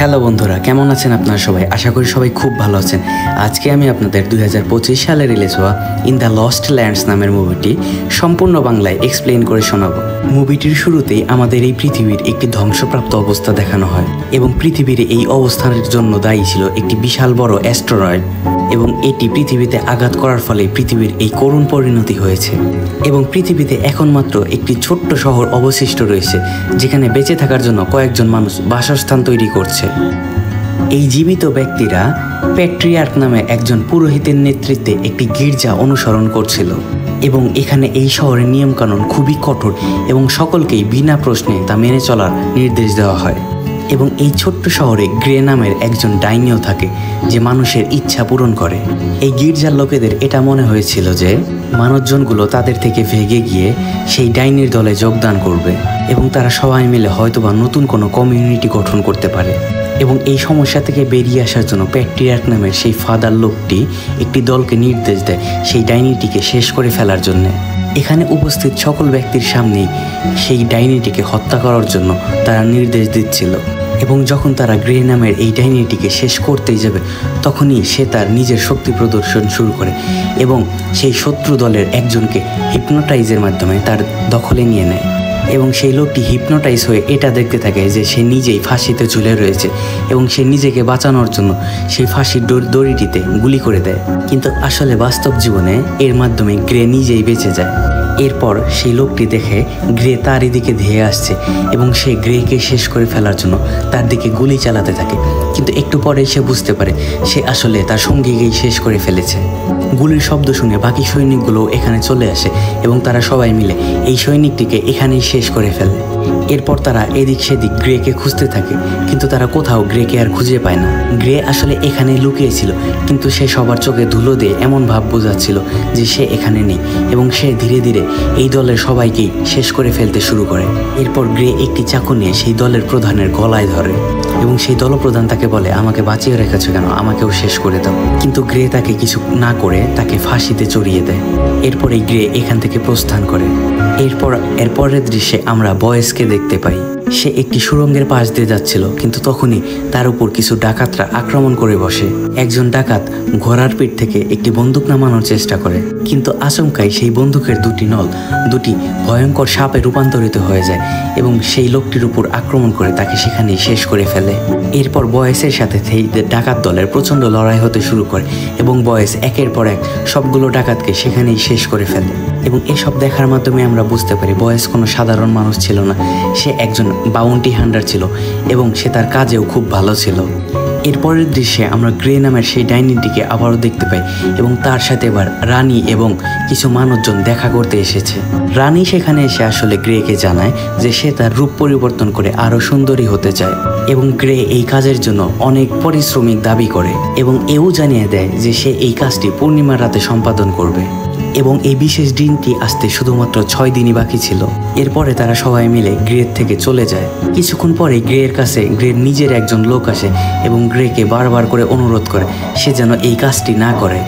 Hello বন্ধুরা, কেমন আছেন আপনারা সবাই? আশা করি সবাই খুব ভালো আছেন। আজকে আমি আপনাদের 2025 সালে রিলিজ হওয়া ইন দ্য লস্ট ল্যান্ডস নামের মুভিটি সম্পূর্ণ বাংলায় এক্সপ্লেইন করে শোনাবো। মুভিটির শুরুতেই আমাদের এই পৃথিবীর একটি ধ্বংসপ্রাপ্ত অবস্থা দেখানো হয় এবং পৃথিবীর এই অবস্থানের জন্য দায়ী ছিল একটি বিশাল বড় অ্যাস্টেরয়েড এবং এটি পৃথিবীতে আঘাত করার ফলে পৃথিবীর এই করুণ পরিণতি হয়েছে এবং পৃথিবীতে এখন মাত্র একটি ছোট্ট শহর অবশিষ্ট রয়েছে যেখানে বেঁচে থাকার জন্য কয়েকজন মানুষ বাসস্থান তৈরি করছে। এই জীবিত ব্যক্তিরা প্যাট্রিয়ার্ক নামে একজন পুরোহিতের নেতৃত্বে একটি গির্জা অনুসরণ করছিল এবং এখানে এই শহরের নিয়মকানুন খুবই কঠোর এবং সকলকেই বিনা প্রশ্নে তা মেনে চলার নির্দেশ দেওয়া হয়। এবং এই ছোট্ট শহরে গ্রে নামের একজন ডাইনিও থাকে যে মানুষের ইচ্ছা পূরণ করে। এই গির্জার লোকেদের এটা মনে হয়েছিল যে মানুষজনগুলো তাদের থেকে ভেগে গিয়ে সেই ডাইনির দলে যোগদান করবে এবং তারা সবাই মিলে হয়তোবা নতুন কোনো কমিউনিটি গঠন করতে পারে। এবং এই সমস্যা থেকে বেরিয়ে আসার জন্য প্যাট্রিয়ার্ক নামের সেই ফাদার লোকটি একটি দলকে নির্দেশ দেয় সেই ডাইনিটিকে শেষ করে ফেলার জন্য। এখানে উপস্থিত সকল ব্যক্তির সামনেই সেই ডাইনিটিকে হত্যা করার জন্য তারা নির্দেশ দিচ্ছিল এবং যখন তারা গ্রে নামের এই ডাইনিটিকে শেষ করতেই যাবে তখনই সে তার নিজের শক্তি প্রদর্শন শুরু করে এবং সেই শত্রু দলের একজনকে হিপনোটাইজের মাধ্যমে তার দখলে নিয়ে নেয় এবং সেই লোকটি হিপনোটাইজ হয়ে এটা দেখতে থাকে যে সে নিজেই ফাঁসিতে ঝুলে রয়েছে এবং সে নিজেকে বাঁচানোর জন্য সেই ফাঁসির দড়িটিতে গুলি করে দেয়। কিন্তু আসলে বাস্তব জীবনে এর মাধ্যমে গ্রে নিজেই বেঁচে যায়। এরপর সেই লোকটি দেখে গ্রে তারই দিকে ধেয়ে আসছে এবং সে গ্রেকে শেষ করে ফেলার জন্য তার দিকে গুলি চালাতে থাকে, কিন্তু একটু পরে সে বুঝতে পারে সে আসলে তার সঙ্গীকেই শেষ করে ফেলেছে। গুলির শব্দ শুনে বাকি সৈনিকগুলো এখানে চলে আসে এবং তারা সবাই মিলে এই সৈনিকটিকে এখানেই শেষ করে ফেলে। এরপর তারা এদিক সেদিক গ্রেকে খুঁজতে থাকে, কিন্তু তারা কোথাও গ্রেকে আর খুঁজে পায় না। গ্রে আসলে এখানে লুকিয়েছিল, কিন্তু সে সবার চোখে ধুলো দিয়ে এমন ভাব বোঝাচ্ছিল যে সে এখানে নেই এবং সে ধীরে ধীরে এই দলের সবাইকেই শেষ করে ফেলতে শুরু করে। এরপর গ্রে একটি চাকু নিয়ে সেই দলের প্রধানের গলায় ধরে এবং সেই দলপ্রধান তাকে বলে, আমাকে বাঁচিয়ে রেখেছো কেন, আমাকেও শেষ করে দাও। কিন্তু গ্রে তাকে কিছু না করে তাকে ফাঁসিতে চড়িয়ে দেয়। এরপরে গ্রে এখান থেকে প্রস্থান করে। এরপরের দৃশ্যে আমরা বয়েসকে দেখতে পাই। সে একটি সুড়ঙ্গের পাশ দিয়ে যাচ্ছিল, কিন্তু তখনই তার উপর কিছু ডাকাতরা আক্রমণ করে বসে। একজন ডাকাত ঘোড়ার পিঠ থেকে একটি বন্দুক নামানোর চেষ্টা করে, কিন্তু আচমকাই সেই বন্দুকের দুটি ভয়ঙ্কর সাপে রূপান্তরিত হয়ে যায় এবং সেই লোকটির উপর আক্রমণ করে তাকে সেখানেই শেষ করে ফেলে। এরপর বয়েসের সাথে সেই ডাকাত দলের প্রচণ্ড লড়াই হতে শুরু করে এবং বয়েস একের পর এক সবগুলো ডাকাতকে সেখানেই শেষ করে ফেলে। এবং এসব দেখার মাধ্যমে আমরা বুঝতে পারি বয়েস কোনো সাধারণ মানুষ ছিল না, সে একজন বাউন্টি হান্টার ছিল এবং সে তার কাজেও খুব ভালো ছিল। এরপরের দৃশ্যে আমরা গ্রে নামের সেই ডাইনিটিকে আবারও দেখতে পাই এবং তার সাথে এবার রানী এবং কিছু মানুষজন দেখা করতে এসেছে। রানী সেখানে এসে আসলে গ্রেকে জানায় যে সে তার রূপ পরিবর্তন করে আরও সুন্দরী হতে চায় এবং গ্রে এই কাজের জন্য অনেক পারিশ্রমিক দাবি করে এবং এও জানিয়ে দেয় যে সে এই কাজটি পূর্ণিমার রাতে সম্পাদন করবে এবং এই বিশেষ দিনটি আসতে শুধুমাত্র 6 দিনই বাকি ছিল। এরপরে তারা সবাই মিলে গ্রের থেকে চলে যায়। কিছুক্ষণ পরে গ্রের কাছে গ্রের নিজের একজন লোক আসে এবং গ্রেকে বারবার করে অনুরোধ করে সে যেন এই কাজটি না করে,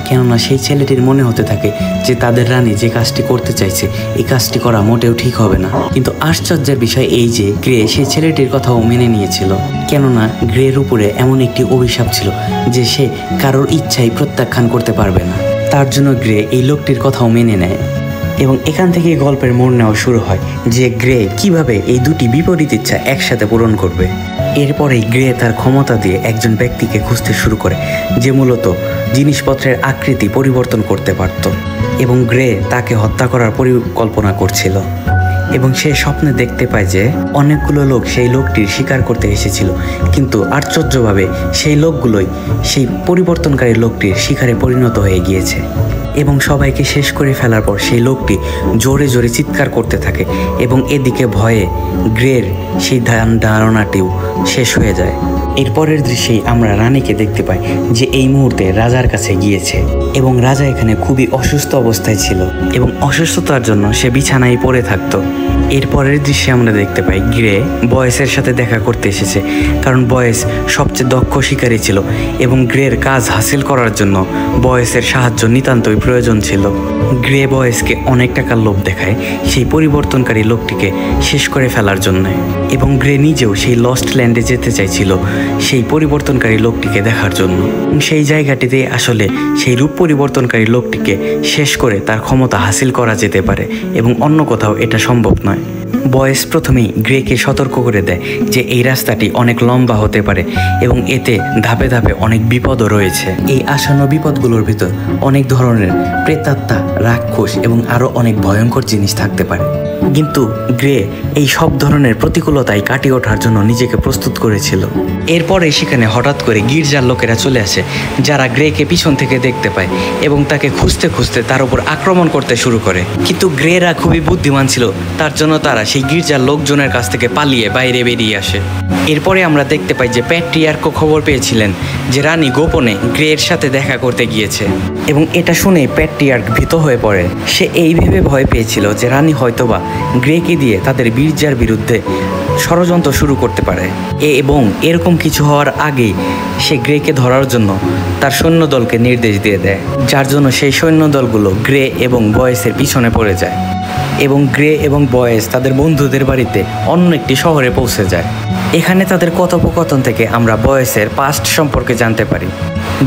কেননা সেই ছেলেটির মনে হতে থাকে যে তাদের রানী যে কাজটি করতে চাইছে এই কাজটি করা মোটেও ঠিক হবে না। কিন্তু আশ্চর্যের বিষয় এই যে গ্রে সেই ছেলেটির কথাও মেনে নিয়েছিল, কেননা গ্রের উপরে এমন একটি অভিশাপ ছিল যে সে কারোর ইচ্ছাই প্রত্যাখ্যান করতে পারবে না। তার জন্য গ্রে এই লোকটির কথাও মেনে নেয় এবং এখান থেকে গল্পের মোড় নেওয়া শুরু হয় যে গ্রে কিভাবে এই দুটি বিপরীত ইচ্ছা একসাথে পূরণ করবে। এরপরেই গ্রে তার ক্ষমতা দিয়ে একজন ব্যক্তিকে খুঁজতে শুরু করে যে মূলত জিনিসপত্রের আকৃতি পরিবর্তন করতে পারত এবং গ্রে তাকে হত্যা করার পরিকল্পনা করছিল এবং সে স্বপ্নে দেখতে পায় যে অনেকগুলো লোক সেই লোকটির শিকার করতে এসেছিল, কিন্তু আশ্চর্যভাবে সেই লোকগুলোই সেই পরিবর্তনকারী লোকটির শিকারে পরিণত হয়ে গিয়েছে এবং সবাইকে শেষ করে ফেলার পর সেই লোকটি জোরে জোরে চিৎকার করতে থাকে এবং এদিকে ভয়ে গ্রের সেই ধারণাটিও শেষ হয়ে যায়। এরপরের দৃশ্যেই আমরা রানীকে দেখতে পাই যে এই মুহূর্তে রাজার কাছে গিয়েছে এবং রাজা এখানে খুবই অসুস্থ অবস্থায় ছিল এবং অসুস্থতার জন্য সে বিছানায় পড়ে থাকতো। এর পরের দৃশ্যে আমরা দেখতে পাই গ্রে বয়েসের সাথে দেখা করতে এসেছে, কারণ বয়েস সবচেয়ে দক্ষ শিকারী ছিল এবং গ্রের কাজ হাসিল করার জন্য বয়েসের সাহায্য নিতান্তই প্রয়োজন ছিল। গ্রে বয়েসকে অনেক টাকার লোভ দেখায় সেই পরিবর্তনকারী লোকটিকে শেষ করে ফেলার জন্য, এবং গ্রে নিজেও সেই লস্ট ল্যান্ডে যেতে চাইছিল সেই পরিবর্তনকারী লোকটিকে দেখার জন্য। সেই জায়গাটিতে আসলে সেই রূপ পরিবর্তনকারী লোকটিকে শেষ করে তার ক্ষমতা হাসিল করা যেতে পারে এবং অন্য কোথাও এটা সম্ভব নয়। বয়েস প্রথমেই গ্রেকে সতর্ক করে দেয় যে এই রাস্তাটি অনেক লম্বা হতে পারে এবং এতে ধাপে ধাপে অনেক বিপদও রয়েছে। এই আসন্ন বিপদগুলোর ভিতর অনেক ধরনের প্রেতাত্মা, রাক্ষস এবং আরও অনেক ভয়ঙ্কর জিনিস থাকতে পারে, কিন্তু গ্রে এই সব ধরনের প্রতিকূলতায় কাটিয়ে ওঠার জন্য নিজেকে প্রস্তুত করেছিল। এরপরে সেখানে হঠাৎ করে গির্জার লোকেরা চলে আসে, যারা গ্রেকে পিছন থেকে দেখতে পায় এবং তাকে খুঁজতে খুঁজতে তার উপর আক্রমণ করতে শুরু করে। কিন্তু গ্রেরা খুবই বুদ্ধিমান ছিল, তার জন্য তারা সেই গির্জার লোকজনের কাছ থেকে পালিয়ে বাইরে বেরিয়ে আসে। এরপরে আমরা দেখতে পাই যে প্যাট্রিয়ার্কও খবর পেয়েছিলেন যে রানী গোপনে গ্রের সাথে দেখা করতে গিয়েছে, এবং এটা শুনে প্যাট্রিয়ার্ক ভীত হয়ে পড়ে। সে এই ভেবে ভয় পেয়েছিল যে রানী হয়তোবা গ্রেকে দিয়ে তাদের গির্জার বিরুদ্ধে ষড়যন্ত্র শুরু করতে পারে, এবং এরকম কিছু হওয়ার আগেই সে গ্রেকে ধরার জন্য তার সৈন্যদলকে নির্দেশ দিয়ে দেয়, যার জন্য সেই সৈন্যদলগুলো গ্রে এবং বয়েসের পিছনে পড়ে যায় এবং গ্রে এবং বয়েস তাদের বন্ধুদের বাড়িতে অন্য একটি শহরে পৌঁছে যায়। এখানে তাদের কথোপকথন থেকে আমরা বয়েসের পাস্ট সম্পর্কে জানতে পারি,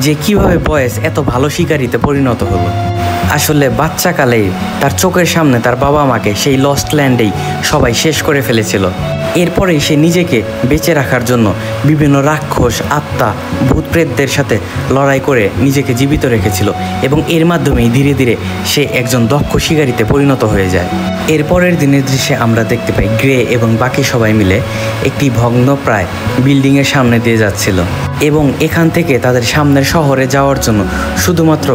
যে কিভাবে বয়েস এত ভালো শিকারীতে পরিণত হলো। আসলে বাচ্চাকালেই তার চোখের সামনে তার বাবা মাকে সেই লস্ট ল্যান্ডেই সবাই শেষ করে ফেলেছিল। এরপরেই সে নিজেকে বেঁচে রাখার জন্য বিভিন্ন রাক্ষস, আত্মা, ভূত প্রেতদের সাথে লড়াই করে নিজেকে জীবিত রেখেছিল, এবং এর মাধ্যমেই ধীরে ধীরে সে একজন দক্ষ শিকারীতে পরিণত হয়ে যায়। এরপরের দিনের দৃশ্যে আমরা দেখতে পাই গ্রে এবং বাকি সবাই মিলে একটি ভগ্নপ্রায় বিল্ডিংয়ের সামনে দিয়ে যাচ্ছিল, এবং এখান থেকে তাদের সামনের শহরে যাওয়ার জন্য শুধুমাত্র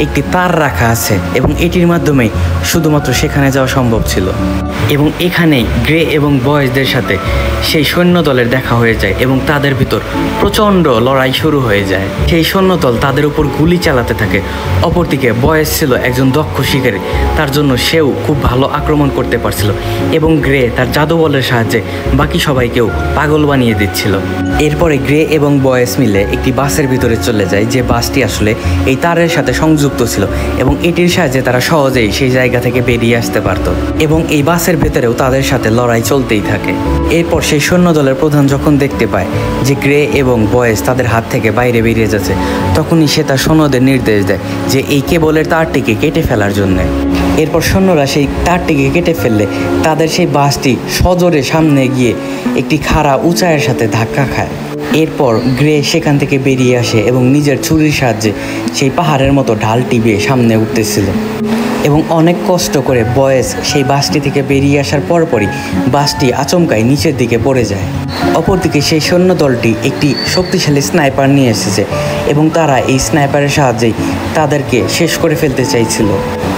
একটি তার রাখা আছে, এবং এটির মাধ্যমেই শুধুমাত্র সেখানে যাওয়া সম্ভব ছিল। এবং এখানেই গ্রে এবং বয়েসদের সাথে সেই সৈন্যদলের দেখা হয়ে যায় এবং তাদের ভিতর প্রচণ্ড লড়াই শুরু হয়ে যায়। সেই সৈন্যদল তাদের উপর গুলি চালাতে থাকে। অপরদিকে বয়েস ছিল একজন দক্ষ শিকারী, তার জন্য সেও খুব ভালো আক্রমণ করতে পারছিল, এবং গ্রে তার জাদুবলের সাহায্যে বাকি সবাইকেও পাগল বানিয়ে দিচ্ছিল। এরপরে গ্রে এবং বয়েস মিলে একটি বাসের ভিতরে চলে যায়, যে বাসটি আসলে এই তারের সাথে সংযুক্ত ছিল, এবং এটির সাহায্যে তারা সহজেই সেই জায়গা থেকে বেরিয়ে আসতে পারত, এবং এই বাসের ভেতরেও তাদের সাথে লড়াই চলতেই থাকে। এরপর সেই সৈন্যদলের প্রধান যখন দেখতে পায় যে গ্রে এবং বয়েস তাদের হাত থেকে বাইরে বেরিয়ে যাচ্ছে, তখনই সে তার সৈন্যদের নির্দেশ দেয় যে এই কেবলের তারটিকে কেটে ফেলার জন্য। এরপর সৈন্যরা সেই তারটিকে কেটে ফেললে তাদের সেই বাসটি সজোরে সামনে গিয়ে একটি খাড়া উঁচাইয়ের সাথে ধাক্কা খায়। এরপর গ্রে সেখান থেকে বেরিয়ে আসে এবং নিজের ছুরির সাহায্যে সেই পাহাড়ের মতো ঢাল টিপে সামনে উঠতেছিল, এবং অনেক কষ্ট করে বয়েস সেই বাসটি থেকে বেরিয়ে আসার পরপরই বাসটি আচমকাই নিচের দিকে পড়ে যায়। অপরদিকে সেই সৈন্য দলটি একটি শক্তিশালী স্নাইপার নিয়ে এসেছে, এবং তারা এই স্নাইপারের সাহায্যেই তাদেরকে শেষ করে ফেলতে চাইছিল,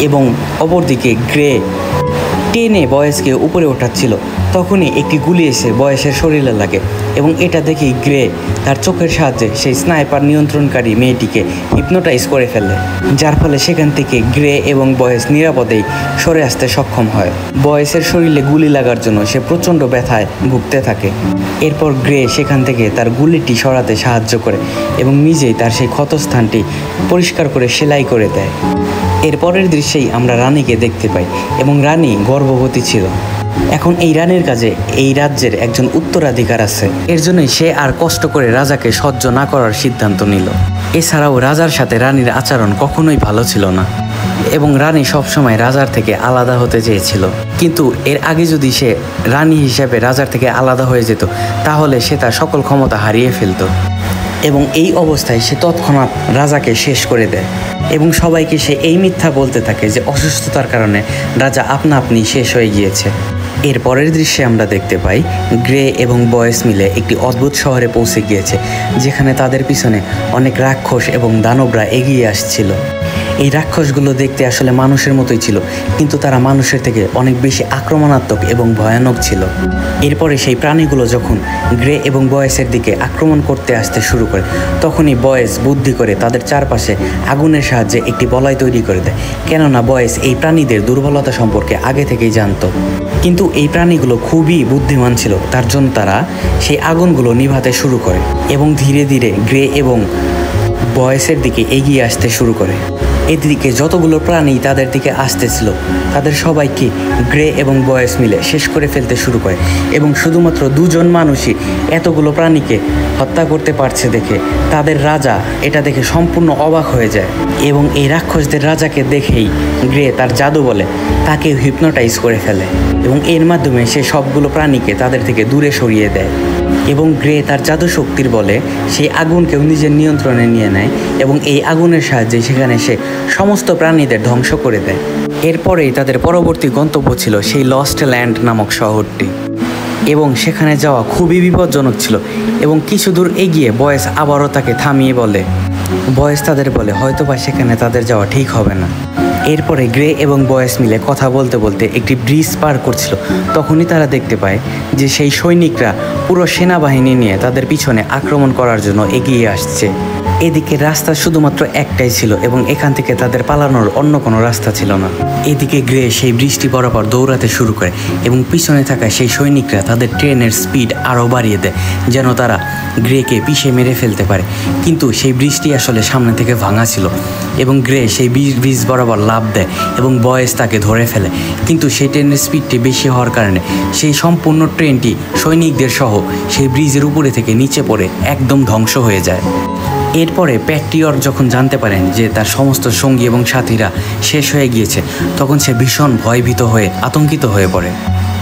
এবং অপরদিকে গ্রে টেনে বয়েসকে উপরে ওঠাচ্ছিল। তখনই একটি গুলি এসে বয়েসের শরীরে লাগে, এবং এটা দেখেই গ্রে তার চোখের সাহায্যে সেই স্নাইপার নিয়ন্ত্রণকারী মেয়েটিকে হিপনোটাইজ করে ফেলে, যার ফলে সেখান থেকে গ্রে এবং বয়েস নিরাপদেই সরে আসতে সক্ষম হয়। বয়েসের শরীরে গুলি লাগার জন্য সে প্রচণ্ড ব্যথায় ভুগতে থাকে। এরপর গ্রে সেখান থেকে তার গুলিটি সরাতে সাহায্য করে এবং নিজেই তার সেই ক্ষতস্থানটি পরিষ্কার করে সেলাই করে দেয়। এরপরের দৃশ্যেই আমরা রানীকে দেখতে পাই, এবং রানী গর্ভবতী ছিল। এখন এই রানীর কাছে এই রাজ্যের একজন উত্তরাধিকার আছে, এর জন্যই সে আর কষ্ট করে রাজাকে সহ্য না করার সিদ্ধান্ত নিল। এছাড়াও রাজার সাথে রানীর আচরণ কখনোই ভালো ছিল না, এবং রানী সবসময় রাজার থেকে আলাদা হতে চেয়েছিল। কিন্তু এর আগে যদি সে রানী হিসেবে রাজার থেকে আলাদা হয়ে যেত, তাহলে সে তার সকল ক্ষমতা হারিয়ে ফেলত, এবং এই অবস্থায় সে তৎক্ষণাৎ রাজাকে শেষ করে দেয়, এবং সবাইকে সে এই মিথ্যা বলতে থাকে যে অসুস্থতার কারণে রাজা আপনা আপনি শেষ হয়ে গিয়েছে। এর পরের দৃশ্যে আমরা দেখতে পাই গ্রে এবং বয়েস মিলে একটি অদ্ভুত শহরে পৌঁছে গিয়েছে, যেখানে তাদের পিছনে অনেক রাক্ষস এবং দানবরা এগিয়ে আসছিল। এই রাক্ষসগুলো দেখতে আসলে মানুষের মতোই ছিল, কিন্তু তারা মানুষের থেকে অনেক বেশি আক্রমণাত্মক এবং ভয়ানক ছিল। এরপরে সেই প্রাণীগুলো যখন গ্রে এবং বয়েসের দিকে আক্রমণ করতে আসতে শুরু করে, তখনই বয়েস বুদ্ধি করে তাদের চারপাশে আগুনের সাহায্যে একটি বলয় তৈরি করে দেয়। কেননা বয়েস এই প্রাণীদের দুর্বলতা সম্পর্কে আগে থেকেই জানতো। কিন্তু এই প্রাণীগুলো খুবই বুদ্ধিমান ছিল, তার জন্য তারা সেই আগুনগুলো নিভাতে শুরু করে এবং ধীরে ধীরে গ্রে এবং বয়েসের দিকে এগিয়ে আসতে শুরু করে। এদিকে যতগুলো প্রাণী তাদের দিকে আসতেছিল তাদের সবাইকে গ্রে এবং বয়েস মিলে শেষ করে ফেলতে শুরু করে, এবং শুধুমাত্র দুজন মানুষই এতগুলো প্রাণীকে হত্যা করতে পারছে দেখে তাদের রাজা এটা দেখে সম্পূর্ণ অবাক হয়ে যায়। এবং এই রাক্ষসদের রাজাকে দেখেই গ্রে তার জাদু বলে তাকে হিপনোটাইজ করে ফেলে, এবং এর মাধ্যমে সে সবগুলো প্রাণীকে তাদের থেকে দূরে সরিয়ে দেয়। এবং গ্রে তার জাদু শক্তির বলে সেই আগুনকেও নিজের নিয়ন্ত্রণে নিয়ে নেয়, এবং এই আগুনের সাহায্যে সেখানে সে সমস্ত প্রাণীদের ধ্বংস করে দেয়। এরপরেই তাদের পরবর্তী গন্তব্য ছিল সেই লস্ট ল্যান্ড নামক শহরটি, এবং সেখানে যাওয়া খুবই বিপজ্জনক ছিল। এবং কিছু দূর এগিয়ে বয়েস আবারও তাকে থামিয়ে বলে, বয়েস তাদের বলে হয়তোবা সেখানে তাদের যাওয়া ঠিক হবে না। এরপরে গ্রে এবং বয়েস মিলে কথা বলতে বলতে একটি ব্রিজ পার করছিল, তখনই তারা দেখতে পায় যে সেই সৈনিকরা পুরো সেনাবাহিনী নিয়ে তাদের পিছনে আক্রমণ করার জন্য এগিয়ে আসছে। এদিকে রাস্তা শুধুমাত্র একটাই ছিল, এবং এখান থেকে তাদের পালানোর অন্য কোনো রাস্তা ছিল না। এদিকে গ্রে সেই বৃষ্টি বরাবর দৌড়াতে শুরু করে, এবং পিছনে থাকা সেই সৈনিকরা তাদের ট্রেনের স্পিড আরও বাড়িয়ে দেয় যেন তারা গ্রেকে পিষে মেরে ফেলতে পারে। কিন্তু সেই বৃষ্টি আসলে সামনে থেকে ভাঙা ছিল, এবং গ্রে সেই ব্রিজ বরাবর লাফ দেয় এবং বয়েস তাকে ধরে ফেলে। কিন্তু সেই ট্রেনের স্পিডটি বেশি হওয়ার কারণে সেই সম্পূর্ণ ট্রেনটি সৈনিকদের সহ সেই ব্রিজের উপরে থেকে নিচে পড়ে একদম ধ্বংস হয়ে যায়। এরপরে প্যাট্রিয়ট যখন জানতে পারেন যে তার সমস্ত সঙ্গী এবং সাথীরা শেষ হয়ে গিয়েছে, তখন সে ভীষণ ভয়ভীত হয়ে আতঙ্কিত হয়ে পড়ে।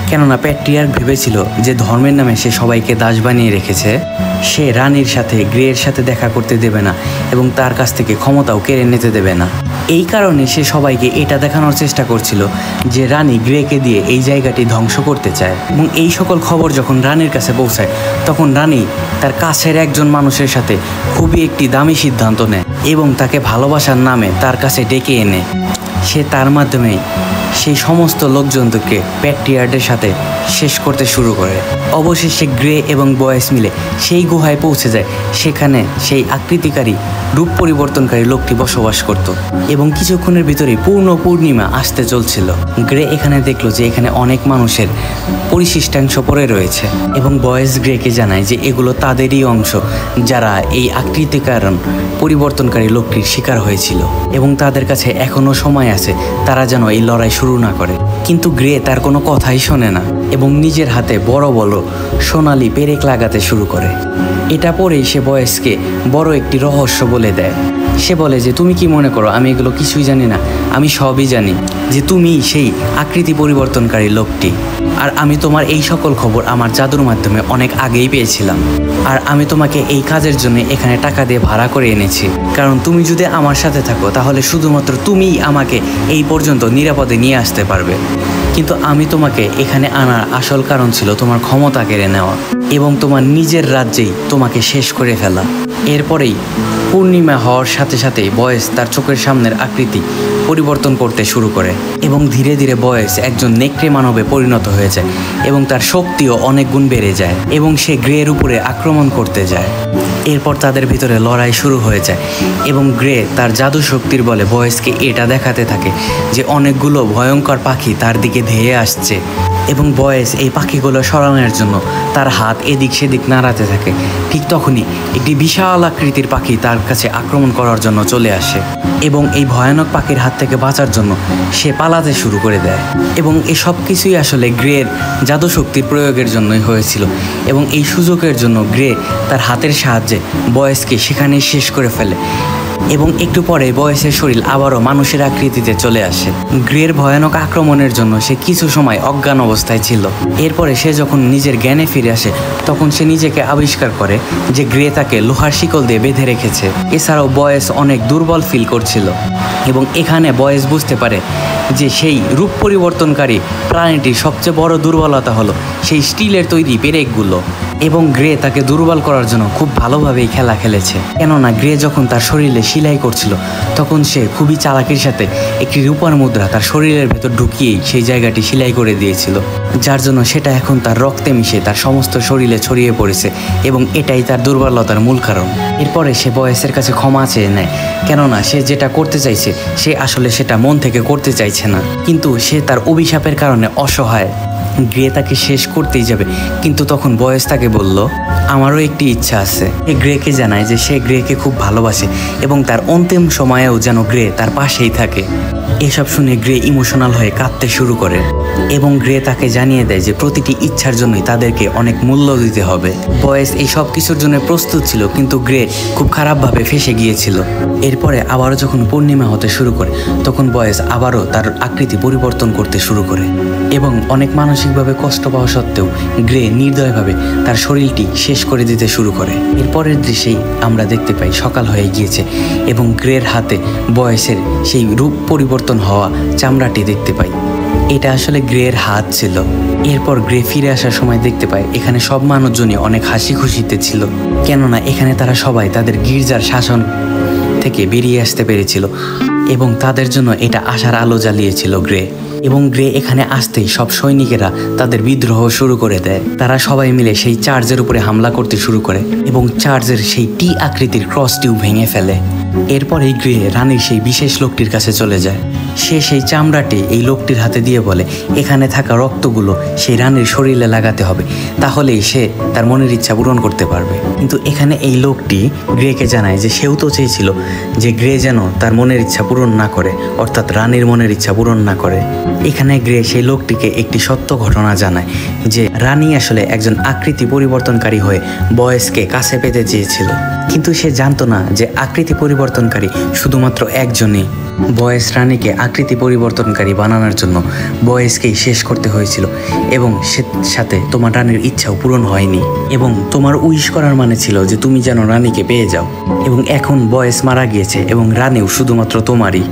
কেননা প্যাট্রিয়ার্ক ভেবেছিল যে ধর্মের নামে সে সবাইকে দাস বানিয়ে রেখেছে, সে রানীর সাথে গ্রের সাথে দেখা করতে দেবে না এবং তার কাছ থেকে ক্ষমতাও কেড়ে নিতে দেবে না। এই কারণে সে সবাইকে এটা দেখানোর চেষ্টা করছিল যে রানী গ্রেকে দিয়ে এই জায়গাটি ধ্বংস করতে চায়। এবং এই সকল খবর যখন রানীর কাছে পৌঁছায়, তখন রানী তার কাছের একজন মানুষের সাথে খুবই একটি দামি সিদ্ধান্ত নেয় এবং তাকে ভালোবাসার নামে তার কাছে ডেকে এনে সে তার মাধ্যমে সেই সমস্ত লোকজনকে প্যাট্রিয়ার্ডের সাথে শেষ করতে শুরু করে। অবশেষে গ্রে এবং বয়েস মিলে সেই গুহায় পৌঁছে যায়। সেখানে সেই আকৃতিকারী রূপ পরিবর্তনকারী লোকটি বসবাস করত, এবং কিছুক্ষণের ভিতরেই পূর্ণ পূর্ণিমা আসতে চলছিল। গ্রে এখানে দেখলো যে এখানে অনেক মানুষের পরিশিষ্টাংশ পড়ে রয়েছে, এবং বয়েস গ্রেকে জানায় যে এগুলো তাদেরই অংশ যারা এই আকৃতিকারণ পরিবর্তনকারী লোকটির শিকার হয়েছিল, এবং তাদের কাছে এখনও সময় আছে তারা যেন এই লড়াই শুরু না করে। কিন্তু গ্রে তার কোনো কথাই শোনে না এবং নিজের হাতে বড় বড় সোনালি পেরেক লাগাতে শুরু করে। এটা পরেই সে বয়েসকে বড় একটি রহস্য বলে দেয়। সে বলে যে তুমি কি মনে করো আমি এগুলো কিছুই জানি না? আমি সবই জানি, যে তুমি সেই আকৃতি পরিবর্তনকারী লোকটি, আর আমি তোমার এই সকল খবর আমার জাদুর মাধ্যমে অনেক আগেই পেয়েছিলাম। আর আমি তোমাকে এই কাজের জন্য এখানে টাকা দিয়ে ভাড়া করে এনেছি, কারণ তুমি যদি আমার সাথে থাকো তাহলে শুধুমাত্র তুমিই আমাকে এই পর্যন্ত নিরাপদে নিয়ে আসতে পারবে। কিন্তু আমি তোমাকে এখানে আনার আসল কারণ ছিল তোমার ক্ষমতা কেড়ে নেওয়া এবং তোমার নিজের রাজ্যেই তোমাকে শেষ করে ফেলা। এরপরেই পূর্ণিমা হওয়ার সাথে সাথেই বয়েস তার চোখের সামনের আকৃতি পরিবর্তন করতে শুরু করে, এবং ধীরে ধীরে বয়েস একজন নেকড়ে মানবে পরিণত হয়ে যায় এবং তার শক্তিও অনেক গুণ বেড়ে যায়, এবং সে গ্রের উপরে আক্রমণ করতে যায়। এরপর তাদের ভিতরে লড়াই শুরু হয়ে যায়, এবং গ্রে তার জাদু শক্তির বলে বয়েসকে এটা দেখাতে থাকে যে অনেকগুলো ভয়ঙ্কর পাখি তার দিকে ধেয়ে আসছে, এবং বয়েস এই পাখিগুলো সরানোর জন্য তার হাত এদিক সেদিক নাড়াতে থাকে। ঠিক তখনই একটি বিশাল আকৃতির পাখি তার কাছে আক্রমণ করার জন্য চলে আসে, এবং এই ভয়ানক পাখির হাত থেকে বাঁচার জন্য সে পালাতে শুরু করে দেয়। এবং এই সব কিছুই আসলে গ্রের জাদু শক্তির প্রয়োগের জন্যই হয়েছিল, এবং এই সুযোগের জন্য গ্রে তার হাতের সাহায্যে বয়েসকে সেখানেই শেষ করে ফেলে, এবং একটু পরে বয়েসের শরীর আবারও মানুষের আকৃতিতে চলে আসে। গ্রের ভয়ানক আক্রমণের জন্য সে কিছু সময় অজ্ঞান অবস্থায় ছিল। এরপরে সে যখন নিজের জ্ঞানে ফিরে আসে, তখন সে নিজেকে আবিষ্কার করে যে গ্রে তাকে লোহার শিকল দিয়ে বেঁধে রেখেছে। এছাড়াও বয়েস অনেক দুর্বল ফিল করছিল, এবং এখানে বয়েস বুঝতে পারে যে সেই রূপ পরিবর্তনকারী প্রাণীটির সবচেয়ে বড় দুর্বলতা হলো সেই স্টিলের তৈরি পেরেকগুলো। এবং গ্রে তাকে দুর্বল করার জন্য খুব ভালোভাবেই খেলা খেলেছে। কেননা গ্রে যখন তার শরীরে সেলাই করছিল তখন সে খুবই চালাকির সাথে একটি রূপার মুদ্রা তার শরীরের ভেতর ঢুকিয়েই সেই জায়গাটি সেলাই করে দিয়েছিল, যার জন্য সেটা এখন তার রক্তে মিশে তার সমস্ত শরীরে ছড়িয়ে পড়েছে এবং এটাই তার দুর্বলতার মূল কারণ। এরপরে সে বয়েসের কাছে ক্ষমা চেয়ে নেয়, কেননা সে যেটা করতে চাইছে সে আসলে সেটা মন থেকে করতে চাইছে না, কিন্তু সে তার অভিশাপের কারণে অসহায়। গ্রে তাকে শেষ করতেই যাবে, কিন্তু তখন বয়েস তাকে বলল, আমারও একটি ইচ্ছা আছে। সে গ্রেকে জানায় যে সে গ্রেকে খুব ভালোবাসে এবং তার অন্তিম সময়েও যেন গ্রে তার পাশেই থাকে। এসব শুনে গ্রে ইমোশনাল হয়ে কাঁদতে শুরু করে এবং গ্রে তাকে জানিয়ে দেয় যে প্রতিটি ইচ্ছার জন্যই তাদেরকে অনেক মূল্য দিতে হবে। বয়েস এই সব কিছুর জন্য প্রস্তুত ছিল, কিন্তু গ্রে খুব খারাপভাবে ফেঁসে গিয়েছিল। এরপরে আবারও যখন পূর্ণিমা হতে শুরু করে তখন বয়েস আবারও তার আকৃতি পরিবর্তন করতে শুরু করে এবং অনেক মানসিকভাবে কষ্ট পাওয়া সত্ত্বেও গ্রে নির্দয়ভাবে তার শরীরটি শেষ করে দিতে শুরু করে। এরপরের দৃশ্যেই আমরা দেখতে পাই সকাল হয়ে গিয়েছে এবং গ্রের হাতে বয়েসের সেই রূপ পরিবর্তন হওয়া চামড়াটি দেখতে পাই। এটা আসলে গ্রের হাত ছিল। এরপর গ্রে ফিরে আসার সময় দেখতে পায় এখানে সব মানুষজনই অনেক হাসি খুশিতে ছিল, কেননা এখানে তারা সবাই তাদের গির্জার শাসন থেকে বেরিয়ে আসতে পেরেছিল এবং তাদের জন্য এটা আশার আলো জ্বালিয়েছিল গ্রে। এবং গ্রে এখানে আসতেই সব সৈনিকেরা তাদের বিদ্রোহ শুরু করে দেয়। তারা সবাই মিলে সেই চার্চের উপরে হামলা করতে শুরু করে এবং চার্চের সেই টি আকৃতির ক্রসটিও ভেঙে ফেলে। এরপরেই গ্রে রানীর সেই বিশেষ লোকটির কাছে চলে যায়। সে সেই চামড়াটি এই লোকটির হাতে দিয়ে বলে এখানে থাকা রক্তগুলো সেই রানীর শরীরে লাগাতে হবে, তাহলেই সে তার মনের ইচ্ছা পূরণ করতে পারবে। কিন্তু এখানে এই লোকটি গ্রেকে জানায় যে সেও তো চেয়েছিল যে গ্রে যেন তার মনের ইচ্ছা পূরণ না করে, অর্থাৎ রানীর মনের ইচ্ছা পূরণ না করে। এখানে গ্রে সেই লোকটিকে একটি সত্য ঘটনা জানায় যে রানী আসলে একজন আকৃতি পরিবর্তনকারী হয়ে বয়েসকে কাছে পেতে চেয়েছিল, কিন্তু সে জানতো না যে আকৃতি পরিবর্তনকারী শুধুমাত্র একজনই। বয়েস রানীকে আকৃতি পরিবর্তনকারী বানানোর জন্য বয়েসকেই শেষ করতে হয়েছিল এবং সাথে তোমার রানীর ইচ্ছাও পূরণ হয়নি এবং তোমার উইশ করার মানে ছিল যে তুমি যেন রানীকে পেয়ে যাও। এবং এখন বয়েস মারা গিয়েছে এবং রানীও শুধুমাত্র তোমারই।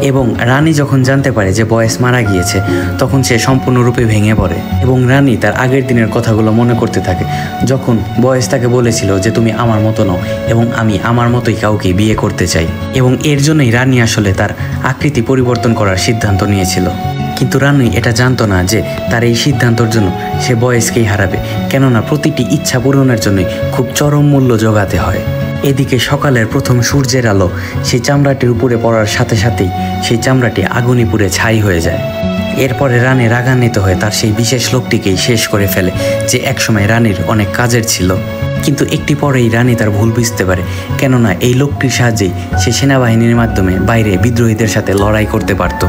এবং রানী যখন জানতে পারে যে বয়েস মারা গিয়েছে তখন সে সম্পূর্ণরূপে ভেঙে পড়ে এবং রানী তার আগের দিনের কথাগুলো মনে করতে থাকে, যখন বয়েস তাকে বলেছিল যে তুমি আমার মতো নও এবং আমি আমার মতোই কাউকে বিয়ে করতে চাই। এবং এর জন্যই রানী আসলে তার আকৃতি পরিবর্তন করার সিদ্ধান্ত নিয়েছিল। কিন্তু রানী এটা জানতো না যে তার এই সিদ্ধান্তের জন্য সে বয়েসকেই হারাবে, কেননা প্রতিটি ইচ্ছা পূরণের জন্যই খুব চরম মূল্য জোগাতে হয়। এদিকে সকালের প্রথম সূর্যের আলো সেই চামড়াটির উপরে পড়ার সাথে সাথেই সেই চামড়াটি আগুনে পুড়ে ছাই হয়ে যায়। এরপরে রানী রাগান্বিত হয়ে তার সেই বিশেষ লোকটিকেই শেষ করে ফেলে যে একসময় রানীর অনেক কাজের ছিল। কিন্তু একটি পরেই রানী তার ভুল বুঝতে পারে, কেননা এই লোকটির সাহায্যেই সে সেনাবাহিনীর মাধ্যমে বাইরে বিদ্রোহীদের সাথে লড়াই করতে পারত।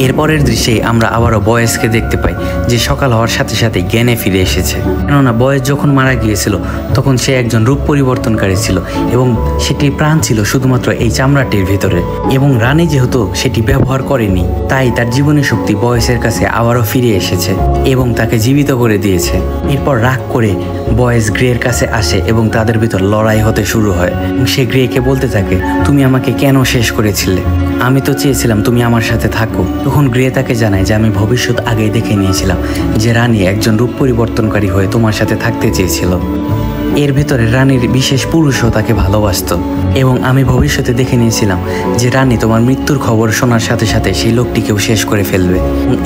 এরপরের দৃশ্যে আমরা আবারও বয়েসকে দেখতে পাই যে সকাল হওয়ার সাথে সাথে জ্ঞানে ফিরে এসেছে, কেননা বয়েস যখন মারা গিয়েছিল তখন সে একজন রূপ পরিবর্তনকারী ছিল এবং সেটির প্রাণ ছিল শুধুমাত্র এই চামড়াটির ভিতরে। এবং রানী যেহেতু সেটি ব্যবহার করেনি তাই তার জীবনী শক্তি বয়েসের কাছে আবারও ফিরে এসেছে এবং তাকে জীবিত করে দিয়েছে। এরপর রাগ করে বয়েস গ্রের কাছে আসে এবং তাদের ভিতর লড়াই হতে শুরু হয়। সে গ্রেকে বলতে থাকে, তুমি আমাকে কেন শেষ করেছিলে? আমি তো চেয়েছিলাম তুমি আমার সাথে থাকো। তখন গ্রে তাকে জানায় যে আমি ভবিষ্যৎ আগেই দেখে নিয়েছিলাম যে রানী একজন রূপ পরিবর্তনকারী হয়ে তোমার সাথে থাকতে চেয়েছিল। এর ভেতরে রানীর বিশেষ পুরুষও তাকে ভালোবাসত এবং আমি ভবিষ্যতে দেখে নিয়েছিলাম যে রানী তোমার মৃত্যুর খবর শোনার সাথে সাথে সেই লোকটিকেও শেষ করে ফেলবে।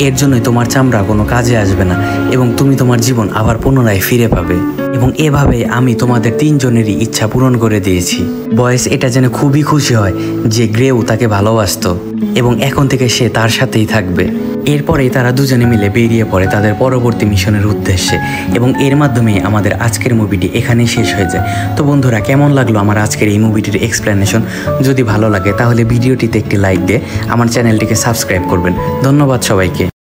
এর জন্যই তোমার চামড়া কোনো কাজে আসবে না এবং তুমি তোমার জীবন আবার পুনরায় ফিরে পাবে। এবং এভাবে আমি তোমাদের তিনজনেরই ইচ্ছা পূরণ করে দিয়েছি। বয়েস এটা জেনে খুবই খুশি হয় যে গ্রেও তাকে ভালোবাসত এবং এখন থেকে সে তার সাথেই থাকবে। এরপরেই তারা দুজনে মিলে বেরিয়ে পড়ে তাদের পরবর্তী মিশনের উদ্দেশ্যে এবং এর মাধ্যমে আমাদের আজকের মুভিটি এখানেই শেষ হয়ে যায়। তো বন্ধুরা, কেমন লাগলো আমার আজকের এই মুভিটির এক্সপ্লেনেশন? যদি ভালো লাগে তাহলে ভিডিওটিতে একটি লাইক দিয়ে আমার চ্যানেলটিকে সাবস্ক্রাইব করবেন। ধন্যবাদ সবাইকে।